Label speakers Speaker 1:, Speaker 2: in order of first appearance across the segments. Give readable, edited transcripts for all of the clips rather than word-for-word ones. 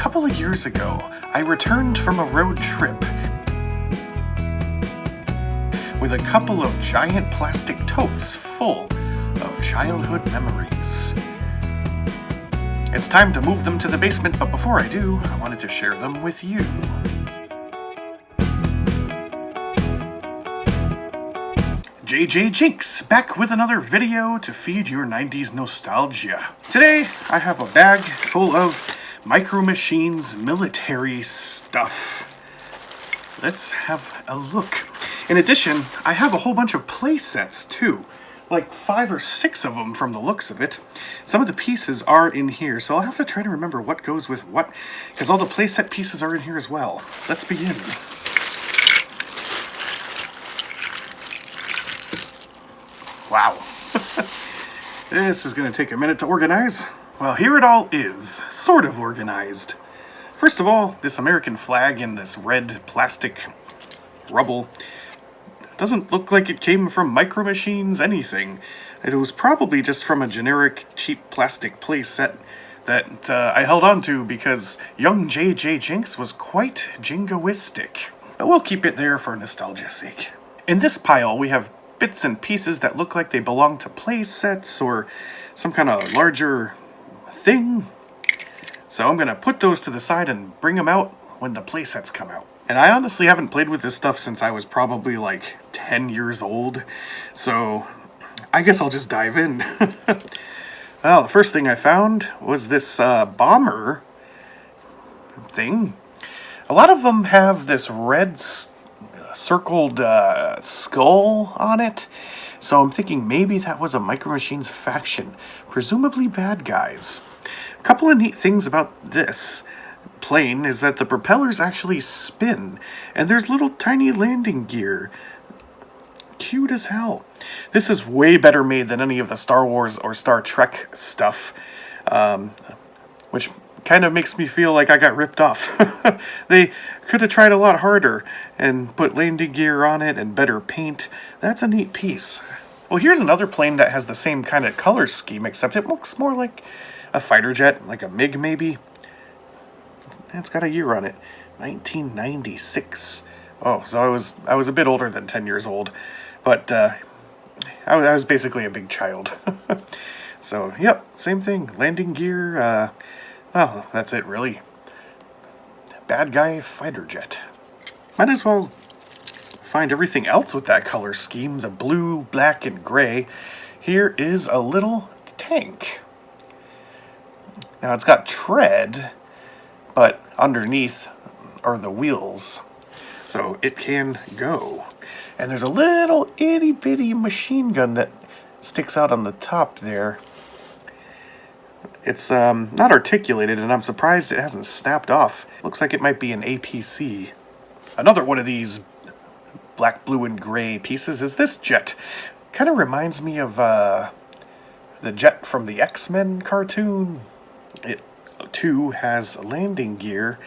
Speaker 1: couple of years ago, I returned from a road trip with a couple of giant plastic totes full of childhood memories. It's time to move them to the basement, but before I do, I wanted to share them with you. JJ Jinx, back with another video to feed your 90s nostalgia. Today, I have a bag full of Micromachines military stuff. Let's have a look. In addition, I have a whole bunch of play sets too. Like 5 or 6 of them from the looks of it. Some of the pieces are in here, so I'll have to try to remember what goes with what, because all the playset pieces are in here as well. Let's begin. Wow. This is going to take a minute to organize. Well, here it all is, sort of organized. First of all, this American flag in this red plastic rubble doesn't look like it came from Micromachines anything. It was probably just from a generic cheap plastic play set that I held on to because young JJ Jinx was quite jingoistic. But we'll keep it there for nostalgia's sake. In this pile, we have bits and pieces that look like they belong to play sets or some kind of larger thing. So I'm going to put those to the side and bring them out when the play sets come out. And I honestly haven't played with this stuff since I was probably like 10 years old. So I guess I'll just dive in. Well, the first thing I found was this bomber thing. A lot of them have this red circled skull on it. So I'm thinking maybe that was a Micromachines faction. Presumably bad guys. A couple of neat things about this plane is that the propellers actually spin, and there's little tiny landing gear. Cute as hell. This is way better made than any of the Star Wars or Star Trek stuff, which kind of makes me feel like I got ripped off. They could have tried a lot harder and put landing gear on it and better paint. That's a neat piece. Well, here's another plane that has the same kind of color scheme, except it looks more like a fighter jet, like a MiG maybe. It's got a year on it, 1996. Oh, so I was a bit older than 10 years old, but I was basically a big child. So, yep, same thing. Landing gear, well, that's it really. Bad guy fighter jet. Might as well find everything else with that color scheme, the blue, black, and gray. Here is a little tank. Now it's got tread, but underneath are the wheels, so it can go. And there's a little itty-bitty machine gun that sticks out on the top there. It's not articulated, and I'm surprised it hasn't snapped off. Looks like it might be an APC. Another one of these black, blue, and gray pieces is this jet. Kind of reminds me of the jet from the X-Men cartoon. It too has landing gear.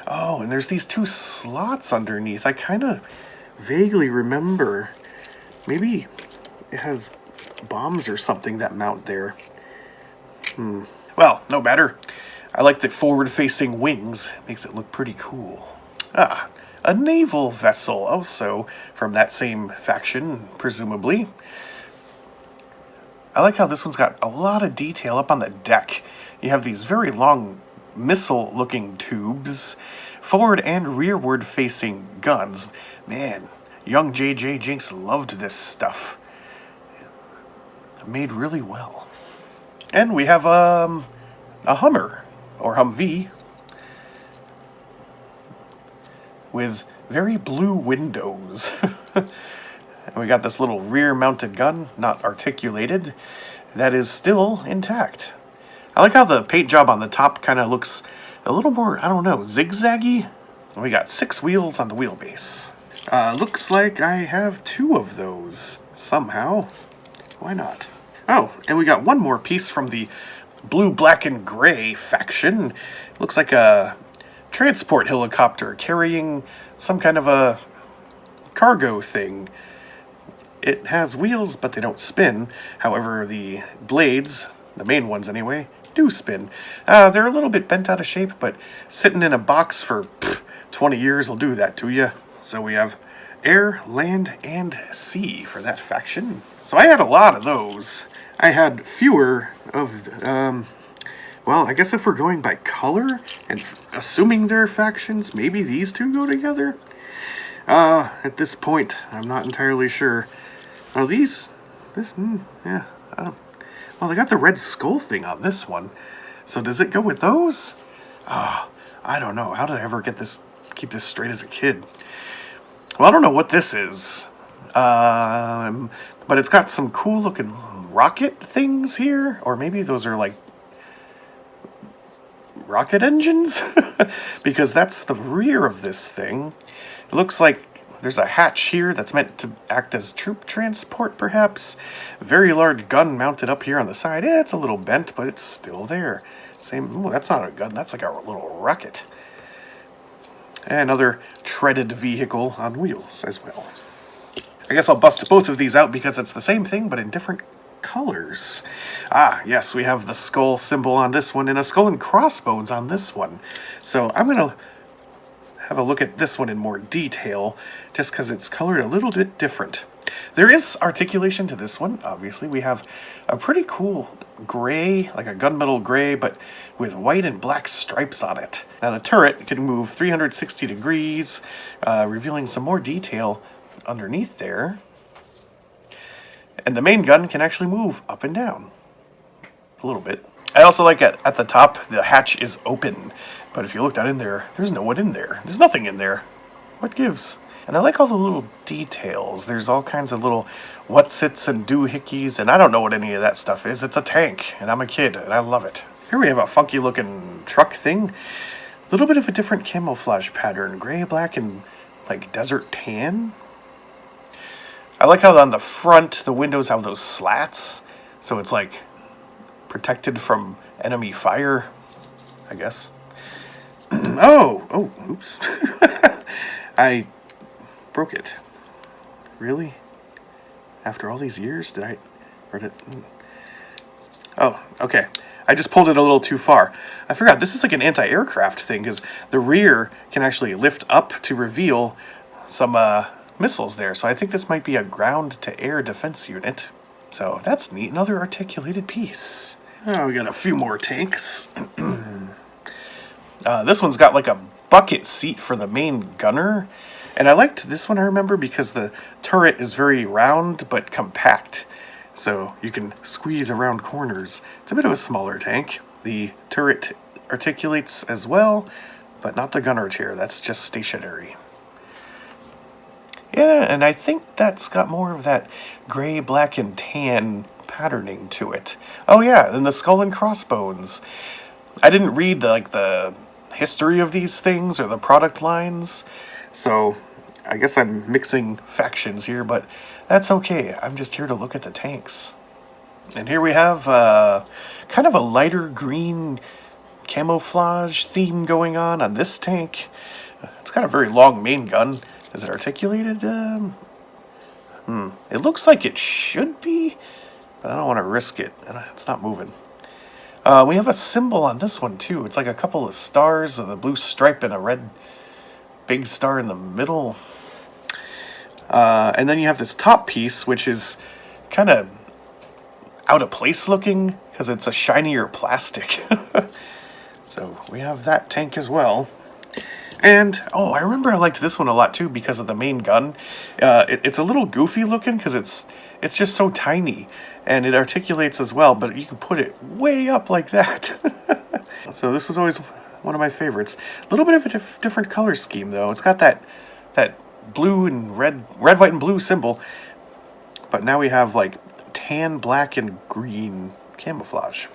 Speaker 1: Oh, and there's these 2 slots underneath. I kind of vaguely remember. Maybe it has bombs or something that mount there. Well, no matter. I like the forward-facing wings. Makes it look pretty cool. Ah, a naval vessel, also from that same faction, presumably. I like how this one's got a lot of detail up on the deck. You have these very long missile-looking tubes, forward and rearward-facing guns. Man, young JJ Jinx loved this stuff. Made really well. And we have a Hummer, or Humvee, with very blue windows. And we got this little rear-mounted gun, not articulated, that is still intact. I like how the paint job on the top kind of looks a little more, I don't know, zigzaggy. And we got 6 wheels on the wheelbase. Looks like I have 2 of those, somehow. Why not? Oh, and we got one more piece from the blue, black, and gray faction. Looks like a transport helicopter carrying some kind of a cargo thing. It has wheels, but they don't spin. However, the blades the main ones anyway, do spin. They're a little bit bent out of shape, but sitting in a box for 20 years will do that to you. So we have air, land, and sea for that faction. So I had a lot of those. I had fewer of, well, I guess if we're going by color and assuming they're factions, maybe these two go together? At this point, I'm not entirely sure. Are these, yeah, I don't, well, they got the red skull thing on this one. So does it go with those? I don't know. How did I ever keep this straight as a kid? Well, I don't know what this is. But it's got some cool looking rocket things here. Or maybe those are like rocket engines? Because that's the rear of this thing. It looks like there's a hatch here that's meant to act as troop transport, perhaps. A very large gun mounted up here on the side. Yeah, it's a little bent, but it's still there. Same. Ooh, that's not a gun. That's like a little rocket. And another treaded vehicle on wheels as well. I guess I'll bust both of these out because it's the same thing, but in different colors. Yes, we have the skull symbol on this one and a skull and crossbones on this one. So I'm going to have a look at this one in more detail, just because it's colored a little bit different. There is articulation to this one, obviously. We have a pretty cool gray, like a gunmetal gray, but with white and black stripes on it. Now the turret can move 360 degrees, revealing some more detail underneath there. And the main gun can actually move up and down a little bit. I also like it at the top, the hatch is open. But if you look down in there, there's no one in there. There's nothing in there. What gives? And I like all the little details. There's all kinds of little whatsits and doohickeys, and I don't know what any of that stuff is. It's a tank, and I'm a kid, and I love it. Here we have a funky looking truck thing. A little bit of a different camouflage pattern. Gray, black, and like desert tan. I like how on the front, the windows have those slats. So it's like protected from enemy fire, I guess. Oh, oops. I broke it. Really? After all these years, did I... Oh, okay. I just pulled it a little too far. I forgot, this is like an anti-aircraft thing, because the rear can actually lift up to reveal some missiles there. So I think this might be a ground-to-air defense unit. So that's neat. Another articulated piece. Oh, we got a few more tanks. This one's got like a bucket seat for the main gunner. And I liked this one, I remember, because the turret is very round but compact. So you can squeeze around corners. It's a bit of a smaller tank. The turret articulates as well, but not the gunner chair. That's just stationary. Yeah, and I think that's got more of that gray, black, and tan patterning to it. Oh yeah, and the skull and crossbones. I didn't read the history of these things or the product lines, so I guess I'm mixing factions here, but that's okay. I'm just here to look at the tanks. And here we have kind of a lighter green camouflage theme going on this tank. It's got a very long main gun. Is it articulated? It looks like it should be, but I don't want to risk it. It's not moving. We have a symbol on this one, too. It's like a couple of stars with a blue stripe and a red big star in the middle. And then you have this top piece, which is kind of out of place looking, because it's a shinier plastic. So we have that tank as well. And, oh, I remember I liked this one a lot, too, because of the main gun. It's a little goofy looking, because it's just so tiny. And it articulates as well, but you can put it way up like that. So this was always one of my favorites. A little bit of a different color scheme, though. It's got that blue and red, white, and blue symbol. But now we have, like, tan, black, and green camouflage.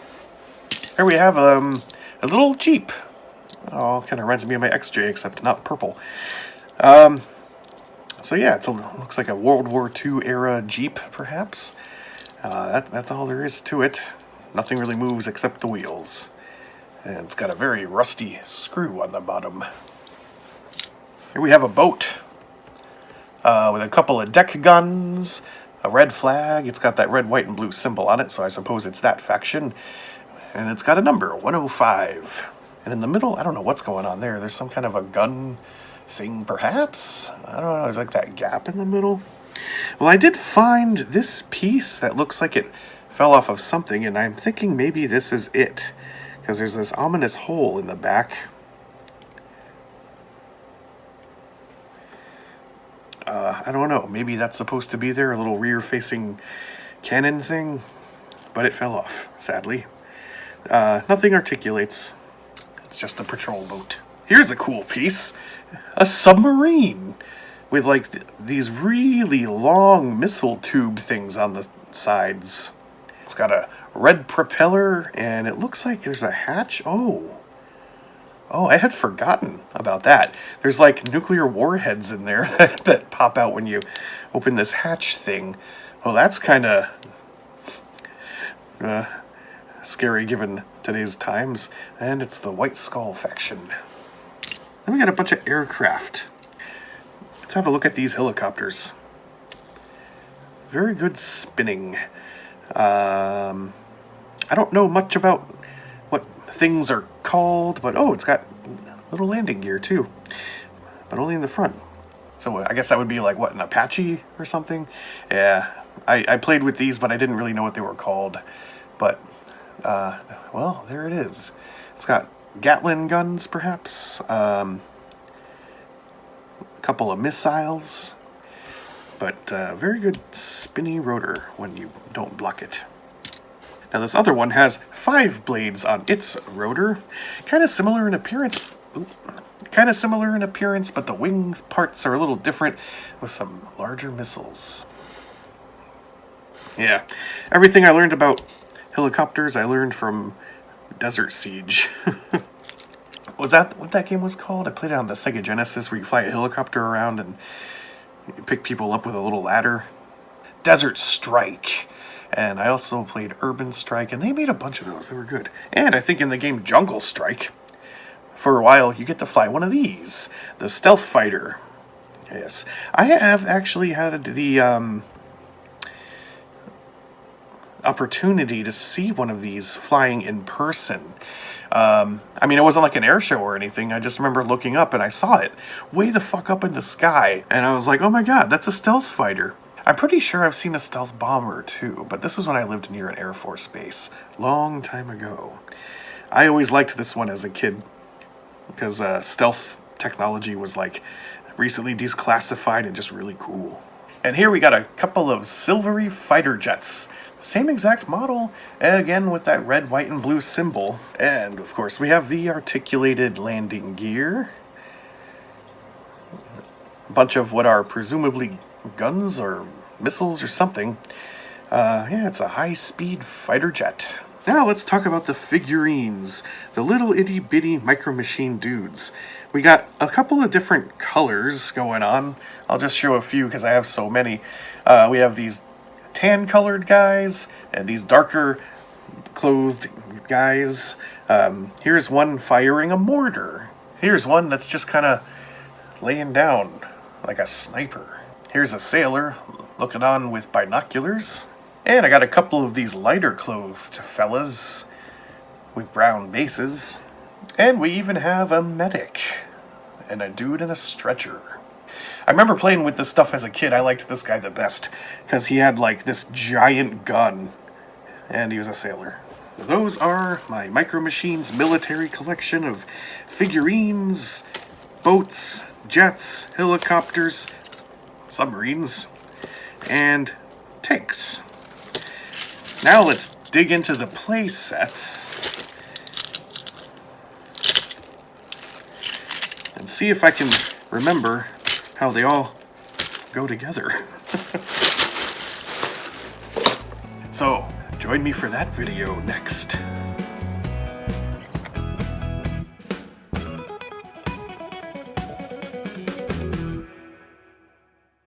Speaker 1: Here we have a little Jeep. Oh, kind of reminds me of my XJ, except not purple. So yeah, it looks like a World War II era Jeep, perhaps. That's all there is to it. Nothing really moves except the wheels. And it's got a very rusty screw on the bottom. Here we have a boat with a couple of deck guns, a red flag. It's got that red, white, and blue symbol on it, so I suppose it's that faction. And it's got a number, 105. And in the middle, I don't know what's going on there. There's some kind of a gun thing, perhaps? I don't know, there's like that gap in the middle. Well, I did find this piece that looks like it fell off of something, and I'm thinking maybe this is it. Because there's this ominous hole in the back. I don't know, maybe that's supposed to be there, a little rear-facing cannon thing, but it fell off, sadly. Nothing articulates. It's just a patrol boat. Here's a cool piece. A submarine with like these really long missile tube things on the sides. It's got a red propeller and it looks like there's a hatch. Oh, I had forgotten about that. There's like nuclear warheads in there that pop out when you open this hatch thing. Well, that's kind of scary given today's times. And it's the White Skull faction. Then we got a bunch of aircraft. Let's have a look at these helicopters. Very good spinning. I don't know much about what things are called, but oh, it's got little landing gear too, but only in the front. So I guess that would be like, what, an Apache or something? Yeah, I played with these, but I didn't really know what they were called. But, well, there it is. It's got Gatling guns, perhaps. A couple of missiles. But very good spinny rotor when you don't block it. Now this other one has 5 blades on its rotor. Kind of similar in appearance. Kind of similar in appearance, but the wing parts are a little different with some larger missiles. Yeah, everything I learned about helicopters I learned from Desert Siege. Was that what that game was called? I played it on the Sega Genesis where you fly a helicopter around and you pick people up with a little ladder. Desert Strike. And I also played Urban Strike, and they made a bunch of those. They were good. And I think in the game Jungle Strike, for a while, you get to fly one of these. The Stealth Fighter. Yes. I have actually had the opportunity to see one of these flying in person. I mean, it wasn't like an air show or anything. I just remember looking up and I saw it way the fuck up in the sky. And I was like, oh my god, that's a stealth fighter. I'm pretty sure I've seen a stealth bomber too, but this is when I lived near an Air Force base. Long time ago. I always liked this one as a kid because stealth technology was like recently declassified and just really cool. And here we got a couple of silvery fighter jets. Same exact model, again with that red, white, and blue symbol. And of course we have the articulated landing gear. A bunch of what are presumably guns or missiles or something. Yeah, it's a high-speed fighter jet. Now let's talk about the figurines. The little itty-bitty Micro Machine dudes. We got a couple of different colors going on. I'll just show a few because I have so many. We have these tan-colored guys and these darker clothed guys. Here's one firing a mortar. Here's one that's just kind of laying down like a sniper. Here's a sailor looking on with binoculars. And I got a couple of these lighter clothed fellas with brown bases. And we even have a medic and a dude in a stretcher. I remember playing with this stuff as a kid. I liked this guy the best because he had like this giant gun and he was a sailor. Those are my Micro Machines military collection of figurines, boats, jets, helicopters, submarines, and tanks. Now let's dig into the play sets and see if I can remember how they all go together. So, join me for that video next.